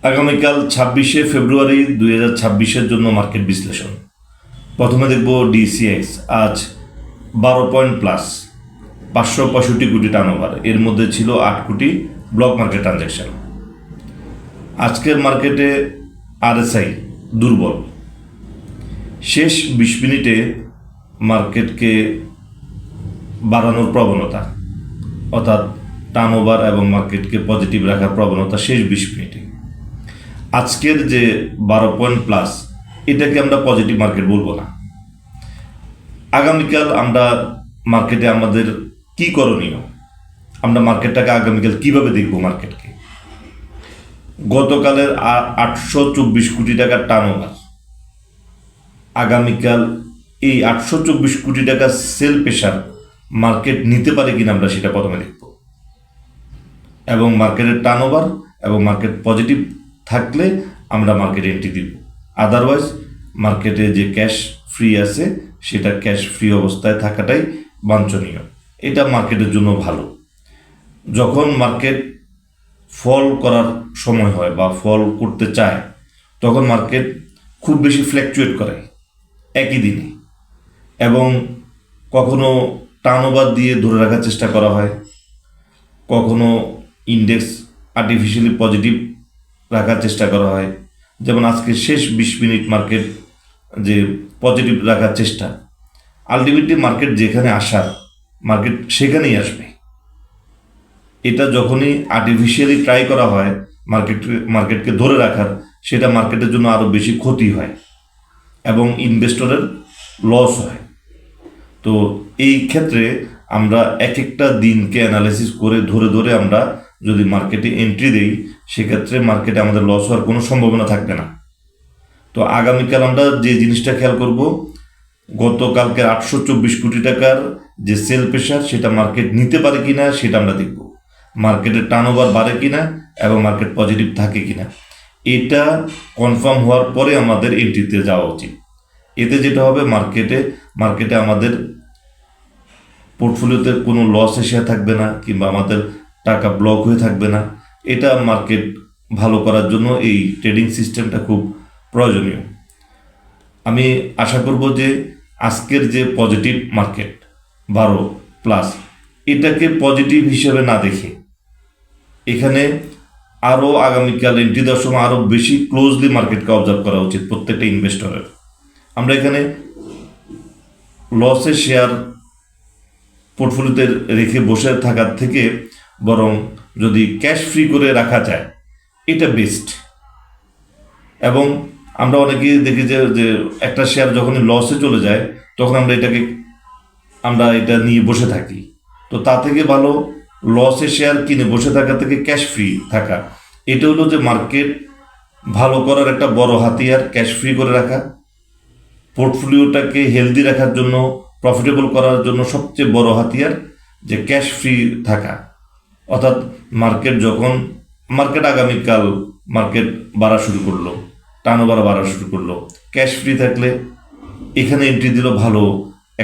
আগামীকাল 26শে ফেব্রুয়ারি 2026-এর জন্য মার্কেট বিশ্লেষণ। প্রথমে দেখব ডিসিএক্স। আজ 12 পয়েন্ট প্লাস, 565 কোটি টার্নওভার, এর মধ্যে ছিল 8 কোটি ব্লক মার্কেট ট্রানজ্যাকশন। আজকের মার্কেটে আরএসআই দুর্বল। শেষ 20 মিনিটে মার্কেটকে বাড়ানোর প্রবণতা, অর্থাৎ টার্নওভার এবং মার্কেটকে পজিটিভ রাখার প্রবণতা শেষ 20 মিনিটে। আজকের যে 12 পয়েন্ট প্লাস, এটাকে আমরা পজিটিভ মার্কেট বলবো না। আগামীকাল আমরা মার্কেটে আমাদের কি করণীয়, আমরা মার্কেটটাকে আগামীকাল কিভাবে দেখব? মার্কেটকে গতকালের 824 কোটি টাকার টার্নওভার, আগামীকাল এই 824 কোটি টাকার সেল প্রেশার মার্কেট নিতে পারে কিনা আমরা সেটা প্রথমে দেখব। এবং মার্কেটের টার্নওভার এবং মার্কেট পজিটিভ থাকলে আমরা মার্কেটে এন্ট্রি দিব। আদারওয়াইজ মার্কেটে যে ক্যাশ ফ্রি আছে সেটা ক্যাশ ফ্রি অবস্থায় থাকাটাই বাঞ্ছনীয়। এটা মার্কেটের জন্য ভালো। যখন মার্কেট ফল করার সময় হয় বা ফল করতে চায়, তখন মার্কেট খুব বেশি ফ্ল্যাকচুয়েট করে একই দিনে, এবং কখনো টার্নওভার দিয়ে ধরে রাখার চেষ্টা করা হয়, কখনো ইন্ডেক্স আর্টিফিশিয়ালি পজিটিভ রাখার চেষ্টা করা হয়। যেমন আজকে শেষ 20 মিনিট মার্কেট যে পজিটিভ রাখার চেষ্টা, আলটিমেটলি মার্কেট যেখানে আসার, মার্কেট সেখানেই আসবে। এটা যখনই আর্টিফিশিয়ালি ট্রাই করা হয় মার্কেটকে ধরে রাখার, সেটা মার্কেটের জন্য আরও বেশি ক্ষতি হয় এবং ইনভেস্টরের লস হয়। তো এই ক্ষেত্রে আমরা এক একটা দিনকে অ্যানালাইসিস করে ধরে ধরে আমরা যদি মার্কেটে এন্ট্রি দেই, সেক্ষেত্রে মার্কেটে আমাদের লস হওয়ার কোনো সম্ভাবনা থাকবে না। তো আগামীকাল আমরা যে জিনিসটা খেয়াল করব, গতকালকে 824 কোটি টাকার যে সেল প্রেশার, সেটা মার্কেট নিতে পারে কিনা সেটা আমরা দেখব। মার্কেটের টার্নওভার বাড়ে কিনা এবং মার্কেট পজিটিভ থাকে কিনা, এটা কনফার্ম হওয়ার পরে আমাদের এন্ট্রিতে যাওয়া উচিত। এতে যেটা হবে, মার্কেটে আমাদের পোর্টফোলিওতে কোনো লস এসে থাকবে না, কিংবা আমাদের টাকা ব্লক হয়ে থাকবে না। এটা মার্কেট ভালো করার জন্য এই ট্রেডিং সিস্টেমটা খুব প্রয়োজনীয়। আমি আশা করব যে আজকের যে পজিটিভ মার্কেট 12 প্লাস, এটাকে পজিটিভ হিসেবে না দেখে এখানে আরও আগামীকাল এন্ট্রি দেওয়ার সময় আরও বেশি ক্লোজলি মার্কেটকে অবজার্ভ করা উচিত প্রত্যেকটা ইনভেস্টরের। আমরা এখানে লসের শেয়ার পোর্টফোলিওতে রেখে বসে থাকার থেকে বরং যদি ক্যাশ ফ্রি করে রাখা যায়, এটা বেস্ট। এবং আমরা অনেকেই দেখি যে একটা শেয়ার যখনই লসে চলে যায়, তখন আমরা এটা নিয়ে বসে থাকি। তো তা থেকে ভালো লসে শেয়ার কিনে বসে থাকা থেকে ক্যাশ ফ্রি থাকা। এটা হলো যে মার্কেট ভালো করার একটা বড় হাতিয়ার, ক্যাশ ফ্রি করে রাখা। পোর্টফোলিওটাকে হেলদি রাখার জন্য, প্রফিটেবল করার জন্য সবচেয়ে বড় হাতিয়ার যে ক্যাশ ফ্রি থাকা। অর্থাৎ মার্কেট আগামীকাল মার্কেট বাড়া শুরু করলো, টার্নওভার বাড়া শুরু করলো, ক্যাশ ফ্রি থাকলে এখানে এন্ট্রি দিলেও ভালো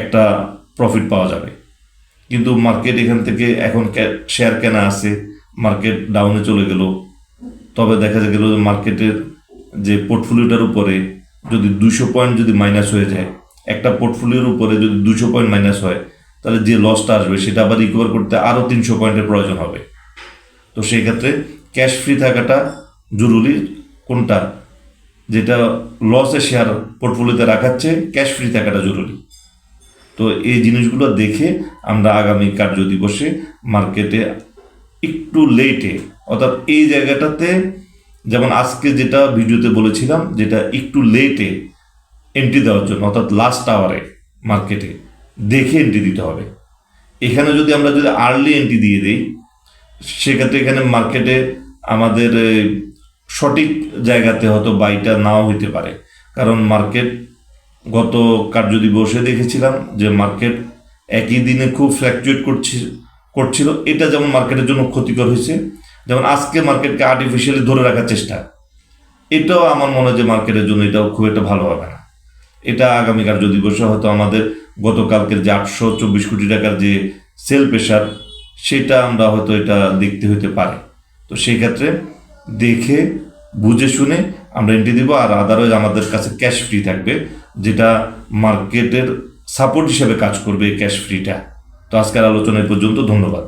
একটা প্রফিট পাওয়া যাবে। কিন্তু মার্কেট এখান থেকে এখন শেয়ার কেনা আছে, মার্কেট ডাউনে চলে গেল, তবে দেখা গেল মার্কেটের যে পোর্টফোলিওটার উপরে যদি 200 পয়েন্ট যদি মাইনাস হয়ে যায়, একটা পোর্টফোলিওর উপরে যদি 200 পয়েন্ট মাইনাস হয়, তাহলে যে লসটা আসবে সেটা আবার রিকভার করতে আরও 300 পয়েন্টের প্রয়োজন হবে। তো সেই ক্ষেত্রে ক্যাশ ফ্রি থাকাটা জরুরি। কোনটা? যেটা লসে শেয়ার পোর্টফোলিওতে রাখাচ্ছে, ক্যাশ ফ্রি থাকাটা জরুরি। তো এই জিনিসগুলো দেখে আমরা আগামী কার্যদিবসে মার্কেটে একটু লেটে, অর্থাৎ এই জায়গাটাতে, যেমন আজকে যেটা ভিডিওতে বলেছিলাম, যেটা একটু লেটে এন্ট্রি দেওয়ার জন্য, অর্থাৎ লাস্ট আওয়ারে মার্কেটে দেখে এন্ট্রি দিতে হবে। এখানে যদি আমরা আর্লি এন্ট্রি দিয়ে দিই, সেক্ষেত্রে এখানে মার্কেটে আমাদের সঠিক জায়গাতে হয়তো বাইটা নাও হইতে পারে। কারণ মার্কেট গত কার্যদিবসে দেখেছিলাম যে মার্কেট একই দিনে খুব ফ্ল্যাকচুয়েট করছিল। এটা যেমন মার্কেটের জন্য ক্ষতিকর হয়েছে, যেমন আজকে মার্কেটকে আর্টিফিশিয়ালি ধরে রাখার চেষ্টা, এটাও আমার মনে হয় যে মার্কেটের জন্য এটাও খুব একটা ভালো হবে না। এটা আগামী কার্যদিবসে হয়তো আমাদের গতকালকের যে 824 কোটি টাকার যে সেল প্রেশার, সেটা আমরা হয়তো এটা দেখতে হতে পারে। তো সেই ক্ষেত্রে দেখে বুঝে শুনে আমরা এন্ট্রি দিব, আর আদারওয়াইজ আমাদের কাছে ক্যাশ ফ্রি থাকবে, যেটা মার্কেটের সাপোর্ট হিসেবে কাজ করবে এই ক্যাশ ফ্রিটা। তো আজকের আলোচনা এই পর্যন্ত, ধন্যবাদ।